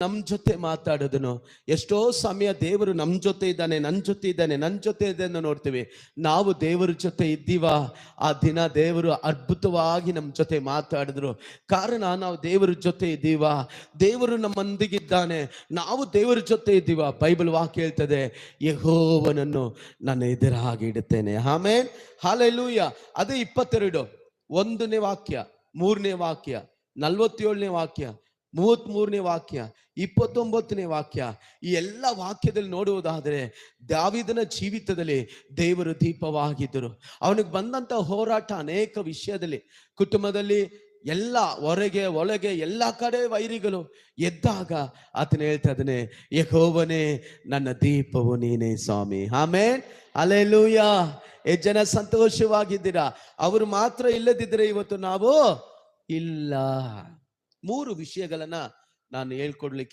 ನಮ್ಮ ಜೊತೆ ಮಾತಾಡೋದನ್ನು, ಎಷ್ಟೋ ಸಮಯ ದೇವರು ನಮ್ಮ ಜೊತೆ ಇದ್ದಾನೆ, ನನ್ನ ಜೊತೆ ಇದ್ದಾನೆ, ನನ್ನ ಜೊತೆ ಇದೆ ಅಂತ ನೋಡ್ತೀವಿ. ನಾವು ದೇವರ ಜೊತೆ ಇದ್ದೀವ? ಆ ದಿನ ದೇವರು ಅದ್ಭುತವಾಗಿ ನಮ್ಮ ಜೊತೆ ಮಾತಾಡಿದ್ರು. ಕಾರಣ ನಾವು ದೇವರ ಜೊತೆ ಇದ್ದೀವ, ದೇವರು ನಮ್ಮೊಂದಿಗಿದ್ದಾನೆ, ನಾವು ದೇವರ ಜೊತೆ ಇದ್ದೀವ. ಬೈಬಲ್ ವಾಕ್ಯ ಹೇಳ್ತದೆ, ಯೆಹೋವನನ್ನು ನನ್ನ ಎದುರಾಗಿ ಇಡುತ್ತೇನೆ. Amen, hallelujah. ಅದೇ 22 1ನೇ ವಾಕ್ಯ, 3ನೇ ವಾಕ್ಯ, 47ನೇ ವಾಕ್ಯ, 33ನೇ ವಾಕ್ಯ, 29ನೇ ವಾಕ್ಯ. ಈ ಎಲ್ಲ ವಾಕ್ಯದಲ್ಲಿ ನೋಡುವುದಾದರೆ ದಾವೀದನ ಜೀವಿತದಲ್ಲಿ ದೇವರು ದೀಪವಾಗಿದ್ದರು. ಅವನಿಗೆ ಬಂದಂತ ಹೋರಾಟ ಅನೇಕ ವಿಷಯದಲ್ಲಿ, ಕುಟುಂಬದಲ್ಲಿ ಎಲ್ಲ ಹೊರಗೆ ಒಳಗೆ ಎಲ್ಲ ಕಡೆ ವೈರಿಗಳು ಎದ್ದಾಗ ಆತನ ಹೇಳ್ತಾ ಇದ್ದಾನೆ, ಯೆಹೋವನೇ ನನ್ನ ದೀಪವು ನೀನೇ ಸ್ವಾಮಿ. Amen, hallelujah. ಎಷ್ಟು ಜನ ಸಂತೋಷವಾಗಿದ್ದೀರಾ? ಅವರು ಮಾತ್ರ ಇಲ್ಲದಿದ್ದರೆ ಇವತ್ತು ನಾವು ಇಲ್ಲ. 3 ವಿಷಯಗಳನ್ನ ನಾನು ಹೇಳ್ಕೊಡ್ಲಿಕ್ಕೆ